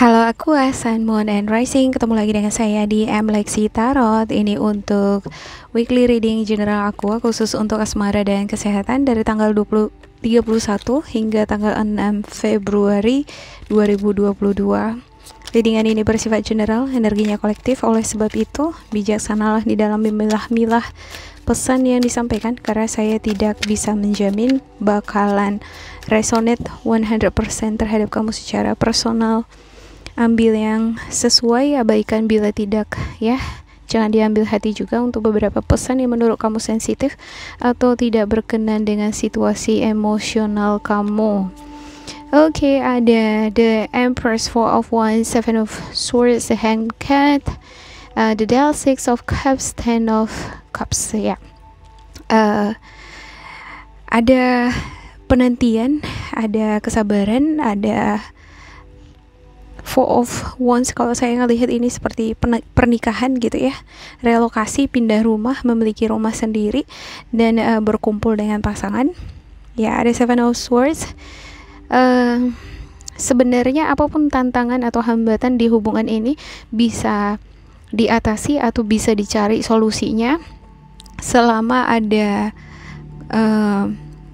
Halo, aku Sun Moon and Rising. Ketemu lagi dengan saya di M Lexi Tarot. Ini untuk weekly reading general aku khusus untuk asmara dan kesehatan dari tanggal 31 hingga tanggal 6 Februari 2022. Readingan ini bersifat general, energinya kolektif. Oleh sebab itu, bijaksanalah di dalam memilah-milah pesan yang disampaikan, karena saya tidak bisa menjamin bakalan resonate 100% terhadap kamu secara personal. Ambil yang sesuai, abaikan bila tidak, ya. Jangan diambil hati juga untuk beberapa pesan yang menurut kamu sensitif atau tidak berkenan dengan situasi emosional kamu. Oke, ada The Empress, Four of Wands, Seven of Swords, The Hanged Cat, The Devil, Six of Cups, Ten of Cups, ya. Ada penantian, ada kesabaran, ada Four of Wands. Kalau saya ngelihat ini seperti pernikahan gitu ya, relokasi, pindah rumah, memiliki rumah sendiri, dan berkumpul dengan pasangan. Ya, ada Seven of Swords. Sebenarnya apapun tantangan atau hambatan di hubungan ini bisa diatasi atau bisa dicari solusinya selama ada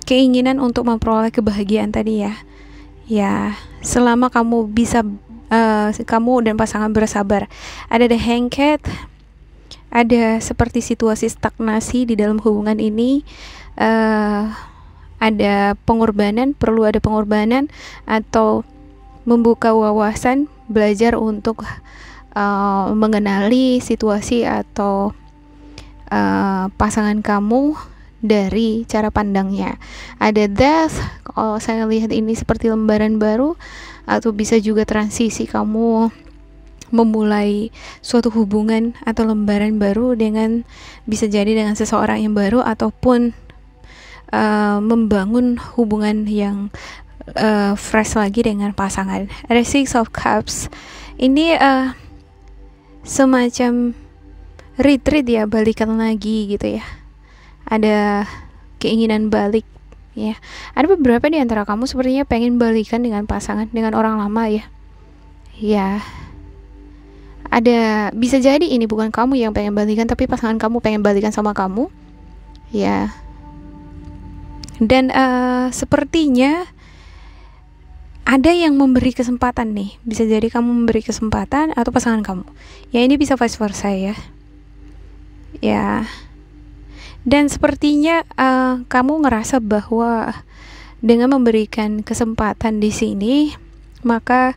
keinginan untuk memperoleh kebahagiaan tadi, ya. Ya, selama kamu bisa kamu dan pasangan bersabar. Ada The Hanged Cat, ada seperti situasi stagnasi di dalam hubungan ini. Ada pengorbanan, perlu ada pengorbanan atau membuka wawasan, belajar untuk mengenali situasi atau pasangan kamu dari cara pandangnya. Ada Death, kalau saya lihat ini seperti lembaran baru, atau bisa juga transisi, kamu memulai suatu hubungan atau lembaran baru dengan, bisa jadi dengan seseorang yang baru, ataupun membangun hubungan yang fresh lagi dengan pasangan. Ada Six of Cups, ini semacam retreat ya, balikan lagi gitu ya. Ada keinginan balik, ya. Ada beberapa di antara kamu sepertinya pengen balikan dengan pasangan, dengan orang lama, ya. Ya. Ada, bisa jadi ini bukan kamu yang pengen balikan, tapi pasangan kamu pengen balikan sama kamu, ya. Dan sepertinya ada yang memberi kesempatan nih. Bisa jadi kamu memberi kesempatan atau pasangan kamu. Ya, ini bisa vice versa, ya. Ya. Dan sepertinya kamu ngerasa bahwa dengan memberikan kesempatan di sini, maka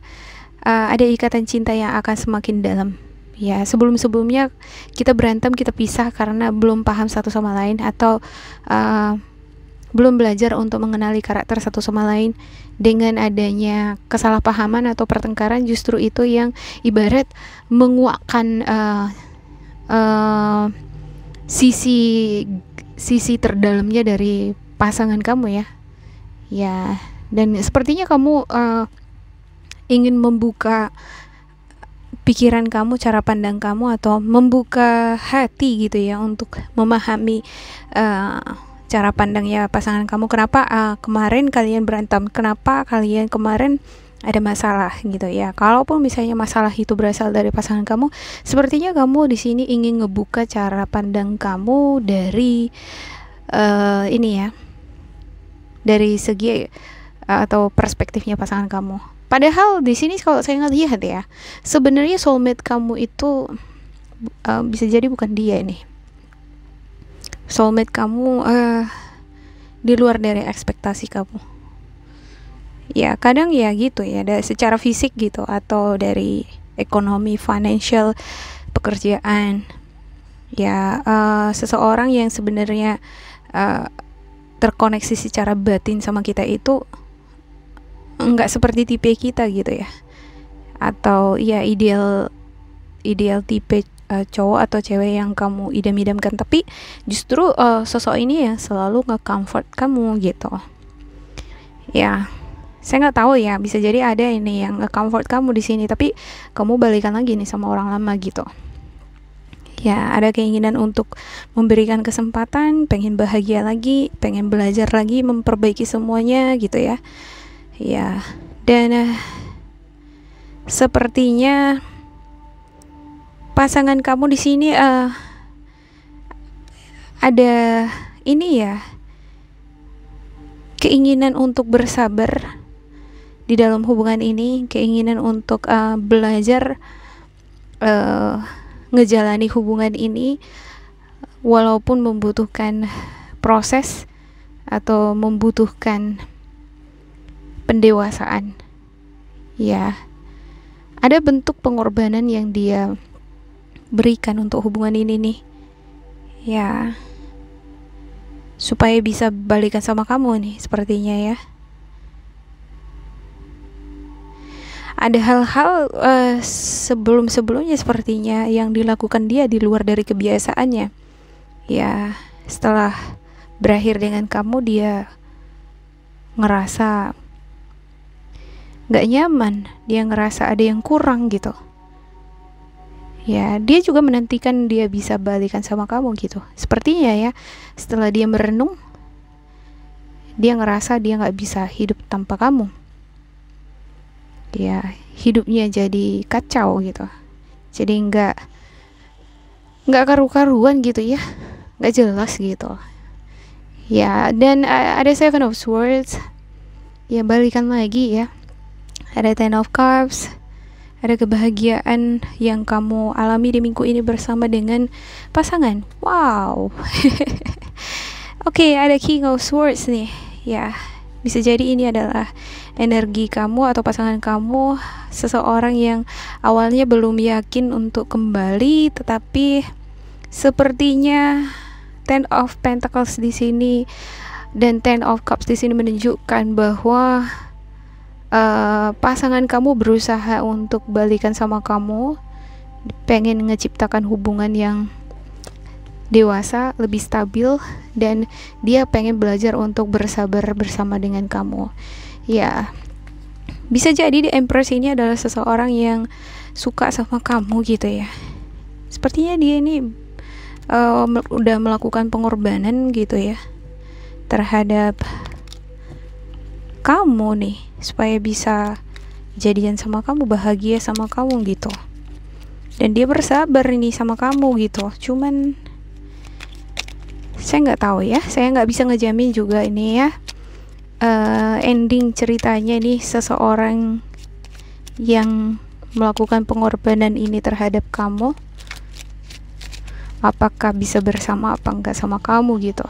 ada ikatan cinta yang akan semakin dalam. Ya, sebelum-sebelumnya kita berantem, kita pisah karena belum paham satu sama lain, atau belum belajar untuk mengenali karakter satu sama lain. Dengan adanya kesalahpahaman atau pertengkaran, justru itu yang ibarat menguakkan sisi terdalamnya dari pasangan kamu, ya. Ya, dan sepertinya kamu ingin membuka pikiran kamu, cara pandang kamu, atau membuka hati gitu ya, untuk memahami cara pandangnya pasangan kamu. Kenapa kemarin kalian berantem, kenapa kalian kemarin ada masalah gitu ya. Kalaupun misalnya masalah itu berasal dari pasangan kamu, sepertinya kamu di sini ingin ngebuka cara pandang kamu dari ini ya, dari segi atau perspektifnya pasangan kamu. Padahal di sini kalau saya ngelihat ya, sebenarnya soulmate kamu itu bisa jadi bukan dia nih. Soulmate kamu di luar dari ekspektasi kamu. Ya, kadang ya gitu ya, dari secara fisik gitu, atau dari ekonomi, financial, pekerjaan. Ya, seseorang yang sebenarnya terkoneksi secara batin sama kita itu enggak seperti tipe kita gitu ya. Atau ya ideal tipe cowok atau cewek yang kamu idam-idamkan, tapi justru sosok ini yang selalu nge-comfort kamu gitu. Ya, saya nggak tahu ya, bisa jadi ada ini yang nge-comfort kamu di sini, tapi kamu balikan lagi nih sama orang lama gitu. Ya, ada keinginan untuk memberikan kesempatan, pengen bahagia lagi, pengen belajar lagi, memperbaiki semuanya gitu ya. Ya, dan sepertinya pasangan kamu di sini ada ini ya, keinginan untuk bersabar di dalam hubungan ini, keinginan untuk belajar ngejalani hubungan ini walaupun membutuhkan proses atau membutuhkan pendewasaan. Ya, ada bentuk pengorbanan yang dia berikan untuk hubungan ini nih. Ya, supaya bisa balikan sama kamu nih sepertinya ya. Ada hal-hal sebelum-sebelumnya sepertinya yang dilakukan dia di luar dari kebiasaannya. Ya, setelah berakhir dengan kamu, dia ngerasa gak nyaman, dia ngerasa ada yang kurang gitu. Ya, dia juga menantikan dia bisa balikan sama kamu gitu. Sepertinya ya, setelah dia merenung, dia ngerasa dia gak bisa hidup tanpa kamu. Ya, hidupnya jadi kacau gitu, jadi nggak karu-karuan gitu ya, nggak jelas gitu ya. Dan ada Seven of Swords, ya balikan lagi ya. Ada Ten of Cups, ada kebahagiaan yang kamu alami di minggu ini bersama dengan pasangan. Wow. Oke, ada King of Swords nih ya. Bisa jadi ini adalah energi kamu atau pasangan kamu, seseorang yang awalnya belum yakin untuk kembali, tetapi sepertinya Ten of Pentacles di sini dan Ten of Cups di sini menunjukkan bahwa pasangan kamu berusaha untuk balikan sama kamu, pengen ngeciptakan hubungan yang dewasa, lebih stabil, dan dia pengen belajar untuk bersabar bersama dengan kamu. Ya, bisa jadi di Empress ini adalah seseorang yang suka sama kamu gitu ya. Sepertinya dia ini udah melakukan pengorbanan gitu ya terhadap kamu nih, supaya bisa jadian sama kamu, bahagia sama kamu gitu. Dan dia bersabar ini sama kamu gitu. Cuman saya nggak tahu ya, saya nggak bisa ngejamin juga ini ya, ending ceritanya nih, seseorang yang melakukan pengorbanan ini terhadap kamu, apakah bisa bersama apa enggak sama kamu gitu.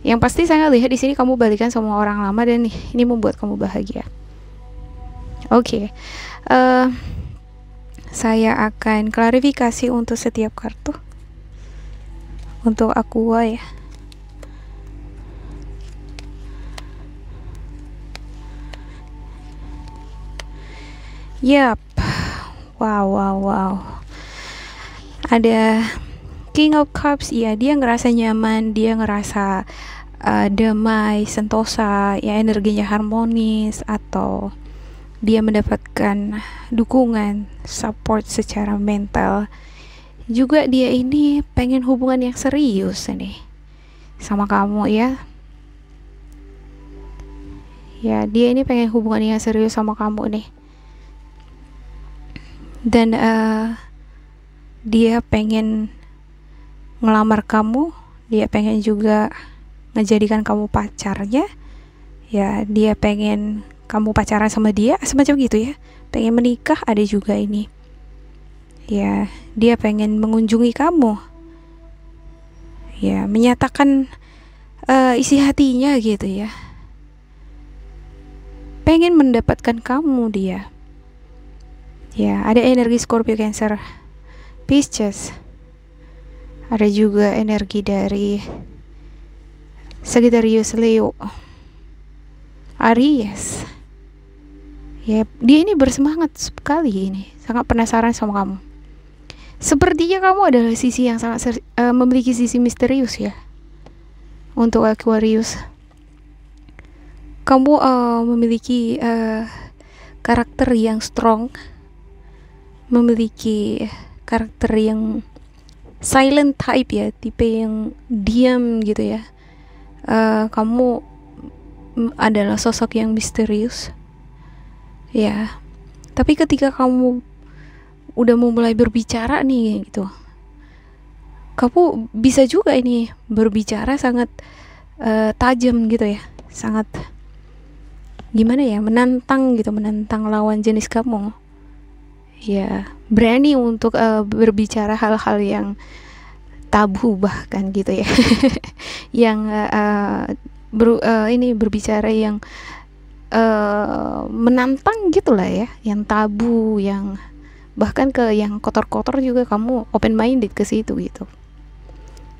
Yang pasti saya lihat di sini kamu balikan sama orang lama dan ini membuat kamu bahagia. Oke. Saya akan klarifikasi untuk setiap kartu. Untuk Aqua ya. Yap. Wow. Ada King of Cups, ya dia ngerasa nyaman, dia ngerasa damai, sentosa, ya energinya harmonis, atau dia mendapatkan dukungan, support secara mental. Juga dia ini pengen hubungan yang serius nih sama kamu ya. Ya, dia ini pengen hubungan yang serius sama kamu nih. Dan dia pengen ngelamar kamu, dia pengen juga ngejadikan kamu pacarnya. Ya, dia pengen kamu pacaran sama dia, semacam gitu ya. Pengen menikah ada juga ini. Ya, dia pengen mengunjungi kamu. Ya, menyatakan isi hatinya gitu ya. Pengen mendapatkan kamu dia. Ya, ada energi Scorpio, Cancer, Pisces. Ada juga energi dari Sagittarius, Leo, Aries. Ya, dia ini bersemangat sekali ini, sangat penasaran sama kamu. Sepertinya kamu adalah sisi yang sangat memiliki sisi misterius ya. Untuk Aquarius, kamu memiliki karakter yang strong, memiliki karakter yang silent type ya, tipe yang diam gitu ya. Kamu adalah sosok yang misterius ya, Tapi ketika kamu udah mau mulai berbicara nih gitu, kamu bisa juga ini berbicara sangat tajam gitu ya, sangat gimana ya, menantang gitu, menantang lawan jenis kamu ya, berani untuk berbicara hal-hal yang tabu bahkan gitu ya yang ini berbicara yang menantang gitulah ya, yang tabu, yang bahkan ke yang kotor-kotor juga kamu open minded ke situ gitu.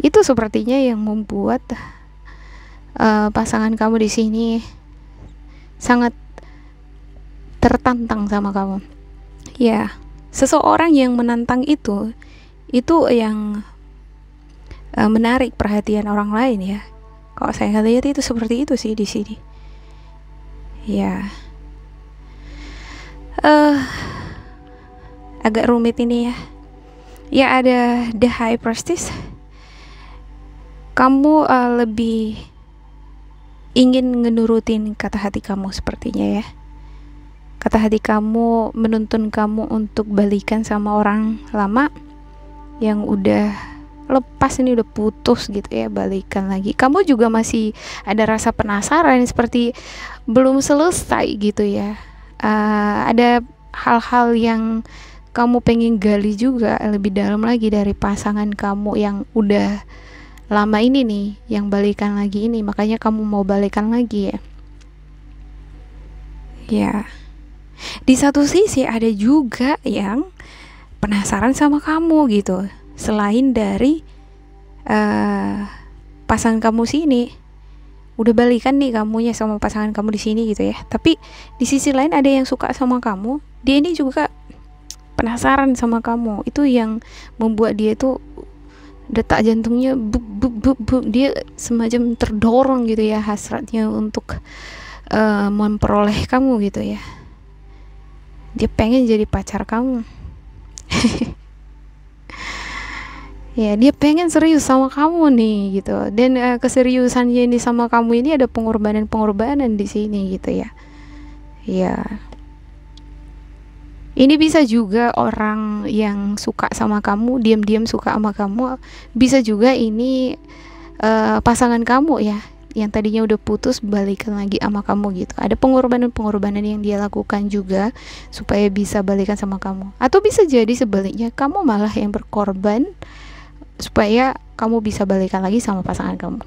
Itu sepertinya yang membuat pasangan kamu di sini sangat tertantang sama kamu. Ya, seseorang yang menantang itu yang menarik perhatian orang lain ya. Kalau saya lihat itu seperti itu sih di sini. Ya, agak rumit ini ya. Ya, ada the high priestess. Kamu lebih ingin ngenurutin kata hati kamu sepertinya ya. Kata hati kamu menuntun kamu untuk balikan sama orang lama yang udah lepas, ini udah putus gitu ya, balikan lagi. Kamu juga masih ada rasa penasaran, seperti belum selesai gitu ya. Ada hal-hal yang kamu pengen gali juga lebih dalam lagi dari pasangan kamu yang udah lama ini nih, yang balikan lagi ini. Makanya kamu mau balikan lagi ya. Ya, di satu sisi ada juga yang penasaran sama kamu gitu, selain dari pasangan kamu sini. Udah balikan nih kamunya sama pasangan kamu di sini gitu ya, tapi di sisi lain ada yang suka sama kamu. Dia ini juga penasaran sama kamu. Itu yang membuat dia tuh detak jantungnya buk buk buk buk. Dia semacam terdorong gitu ya, hasratnya untuk memperoleh kamu gitu ya. Dia pengen jadi pacar kamu. Ya, dia pengen serius sama kamu nih gitu. Dan keseriusannya ini sama kamu ini ada pengorbanan di sini gitu ya. Ya, ini bisa juga orang yang suka sama kamu, diam-diam suka sama kamu. Bisa juga ini pasangan kamu ya, yang tadinya udah putus balikan lagi sama kamu gitu. Ada pengorbanan yang dia lakukan juga supaya bisa balikan sama kamu. Atau bisa jadi sebaliknya, kamu malah yang berkorban supaya kamu bisa balikan lagi sama pasangan kamu.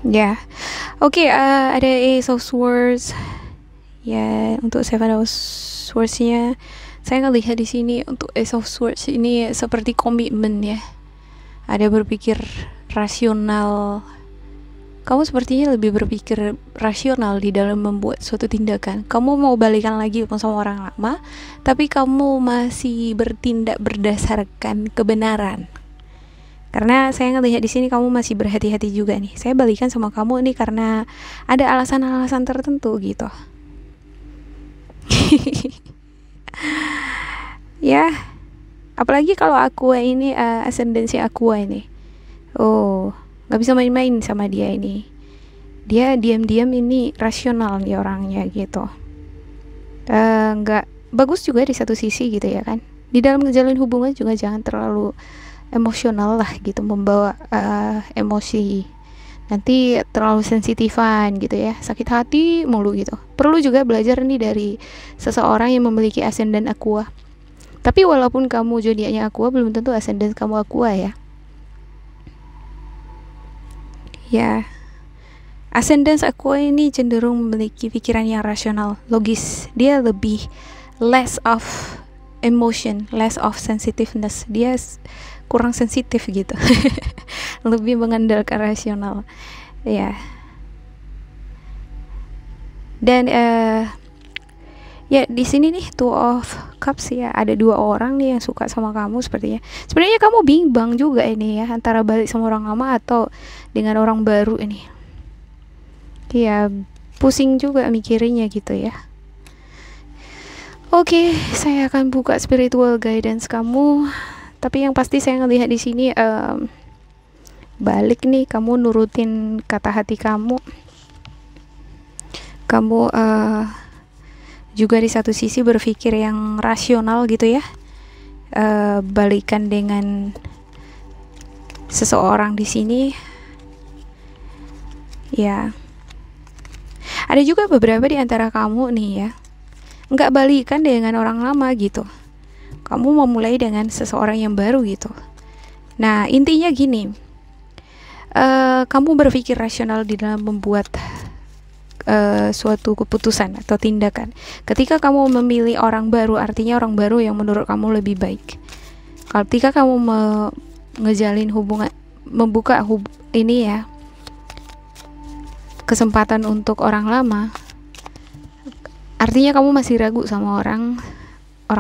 Ya, oke, ada Ace of Swords. Ya, untuk Seven of Swords-nya saya ngelihat di sini untuk Ace of Swords ini seperti komitmen ya. Ada berpikir rasional. Kamu sepertinya lebih berpikir rasional di dalam membuat suatu tindakan. Kamu mau balikan lagi sama orang lama, tapi kamu masih bertindak berdasarkan kebenaran. Karena saya ngelihat di sini kamu masih berhati-hati juga nih. Saya balikan sama kamu ini karena ada alasan-alasan tertentu gitu. Ya, apalagi kalau Aqua ini ascendancy Aqua ini. Oh, nggak bisa main-main sama dia ini. Dia diam-diam ini rasional nih orangnya gitu. Nggak bagus juga di satu sisi gitu ya kan. Di dalam menjalin hubungan juga jangan terlalu emosional lah gitu, membawa emosi. Nanti terlalu sensitifan gitu ya, sakit hati mulu gitu. Perlu juga belajar nih dari seseorang yang memiliki ascendant Aqua. Tapi walaupun kamu zodiaknya Aqua, belum tentu ascendant kamu Aqua ya. Ya, ascendant Aqua ini cenderung memiliki pikiran yang rasional, logis. Dia lebih less of emotion, less of sensitiveness. Dia kurang sensitif gitu. Lebih mengandalkan rasional. Ya. Dan ya di sini nih Two of Cups ya, ada dua orang nih yang suka sama kamu sepertinya. Sebenarnya kamu bimbang juga ini ya, antara balik sama orang lama atau dengan orang baru ini. Ya, pusing juga mikirinnya gitu ya. Oke, saya akan buka spiritual guidance kamu. Tapi yang pasti saya ngelihat di sini balik nih, kamu nurutin kata hati kamu. Kamu juga di satu sisi berpikir yang rasional gitu ya, balikan dengan seseorang di sini ya. Ada juga beberapa di antara kamu nih ya, nggak balikan dengan orang lama gitu, kamu memulai dengan seseorang yang baru gitu. Nah intinya gini, kamu berpikir rasional di dalam membuat suatu keputusan atau tindakan. Ketika kamu memilih orang baru, artinya orang baru yang menurut kamu lebih baik. Ketika kamu ngejalin hubungan, membuka ini ya, kesempatan untuk orang lama, artinya kamu masih ragu sama orang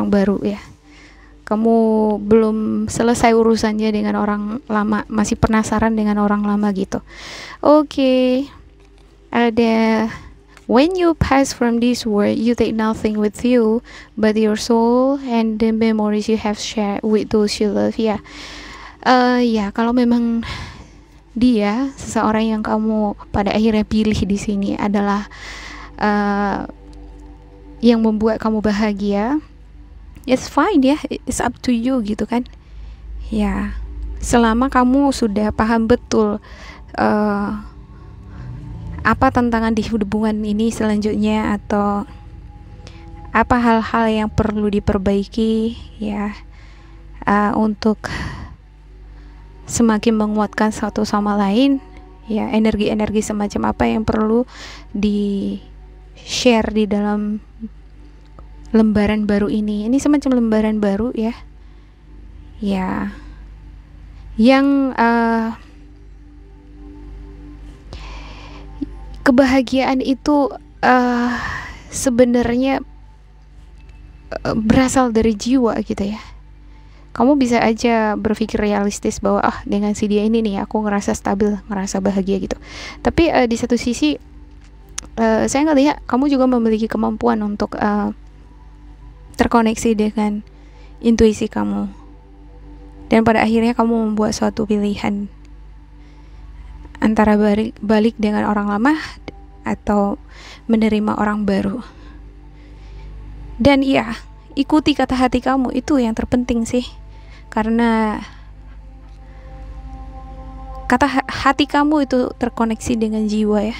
baru ya. Kamu belum selesai urusannya dengan orang lama, masih penasaran dengan orang lama gitu. Oke. Ada, when you pass from this world, you take nothing with you but your soul and the memories you have shared with those you love ya. Ya kalau memang dia seseorang yang kamu pada akhirnya pilih di sini adalah yang membuat kamu bahagia, it's fine ya, it's up to you gitu kan ya. Selama kamu sudah paham betul apa tantangan di hubungan ini selanjutnya, atau apa hal-hal yang perlu diperbaiki ya, untuk semakin menguatkan satu sama lain ya. Energi-energi semacam apa yang perlu di share di dalam lembaran baru ini semacam lembaran baru ya, yang kebahagiaan itu sebenarnya berasal dari jiwa gitu ya. Kamu bisa aja berpikir realistis bahwa dengan si dia ini nih aku ngerasa stabil, ngerasa bahagia gitu. Tapi di satu sisi saya ngelihat kamu juga memiliki kemampuan untuk terkoneksi dengan intuisi kamu, dan pada akhirnya kamu membuat suatu pilihan antara balik dengan orang lama atau menerima orang baru. Dan iya, ikuti kata hati kamu, itu yang terpenting sih, karena kata hati kamu itu terkoneksi dengan jiwa ya.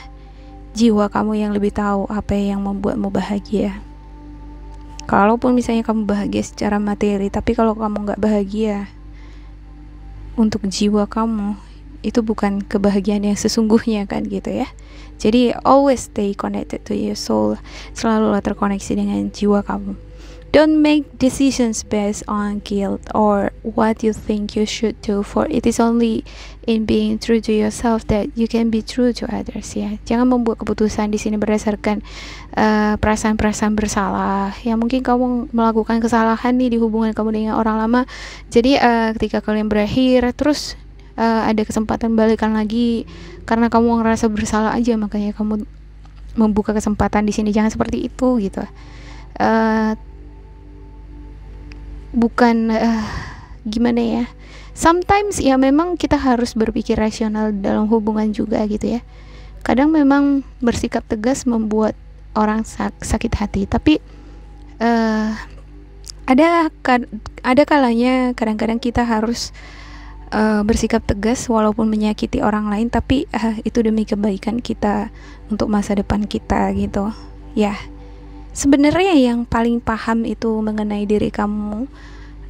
Jiwa kamu yang lebih tahu apa yang membuatmu bahagia. Kalaupun misalnya kamu bahagia secara materi, tapi kalau kamu nggak bahagia untuk jiwa kamu, itu bukan kebahagiaan yang sesungguhnya kan gitu ya. Jadi always stay connected to your soul, selalulah terkoneksi dengan jiwa kamu. Don't make decisions based on guilt or what you think you should do, for it is only in being true to yourself that you can be true to others ya. Jangan membuat keputusan di sini berdasarkan perasaan-perasaan bersalah. Ya mungkin kamu melakukan kesalahan nih di hubungan kamu dengan orang lama. Jadi ketika kalian berakhir terus ada kesempatan balikan lagi karena kamu ngerasa bersalah aja, makanya kamu membuka kesempatan di sini. Jangan seperti itu gitu. Bukan gimana ya, sometimes ya memang kita harus berpikir rasional dalam hubungan juga gitu ya. Kadang memang bersikap tegas membuat orang sakit hati, tapi ada kalanya kadang-kadang kita harus bersikap tegas walaupun menyakiti orang lain, tapi itu demi kebaikan kita untuk masa depan kita gitu ya. Sebenarnya yang paling paham itu mengenai diri kamu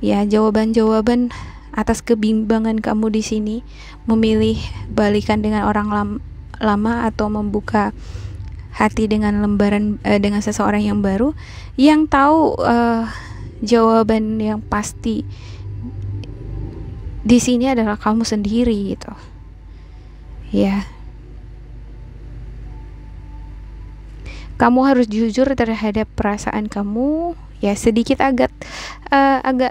ya. Jawaban-jawaban atas kebimbangan kamu di sini, memilih balikan dengan orang lama atau membuka hati dengan lembaran dengan seseorang yang baru, yang tahu jawaban yang pasti di sini adalah kamu sendiri gitu ya. Kamu harus jujur terhadap perasaan kamu ya, sedikit agak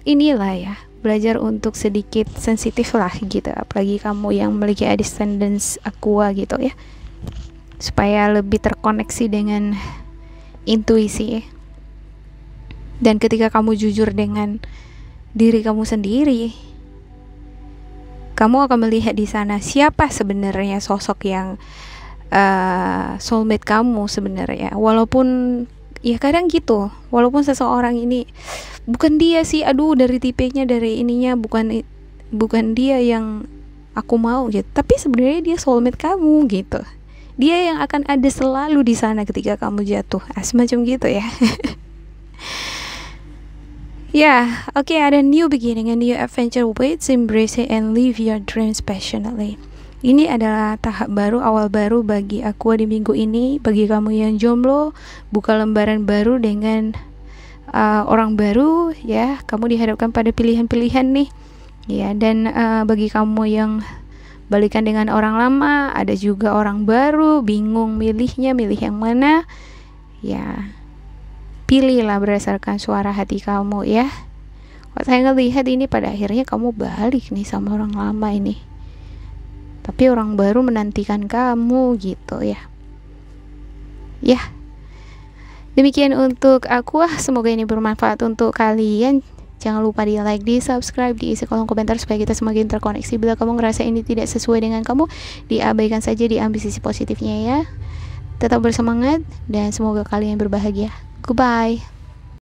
inilah ya, belajar untuk sedikit sensitif lah gitu, apalagi kamu yang memiliki descendants aqua gitu ya, supaya lebih terkoneksi dengan intuisi ya. Dan ketika kamu jujur dengan diri kamu sendiri, kamu akan melihat di sana siapa sebenarnya sosok yang soulmate kamu sebenarnya. Walaupun Ya kadang gitu, walaupun seseorang ini bukan dia sih, aduh dari tipenya, dari ininya, bukan dia yang aku mau gitu, tapi sebenarnya dia soulmate kamu gitu. Dia yang akan ada selalu di sana ketika kamu jatuh, semacam gitu ya. Ya, oke, ada new beginning, a new adventure waits, embrace it and live your dreams passionately. Ini adalah tahap baru, awal baru bagi aku di minggu ini. Bagi kamu yang jomblo, buka lembaran baru dengan orang baru ya. Kamu dihadapkan pada pilihan-pilihan nih ya. Dan bagi kamu yang balikan dengan orang lama, ada juga orang baru, bingung milih yang mana ya. Pilihlah berdasarkan suara hati kamu ya. Kalau saya ngelihat ini pada akhirnya kamu balik nih sama orang lama ini, tapi orang baru menantikan kamu gitu ya. Ya, demikian untuk aku. Semoga ini bermanfaat untuk kalian. Jangan lupa di like, di subscribe, diisi kolom komentar supaya kita semakin terkoneksi. Bila kamu ngerasa ini tidak sesuai dengan kamu, diabaikan saja, diambil sisi positifnya ya. Tetap bersemangat dan semoga kalian berbahagia. Goodbye.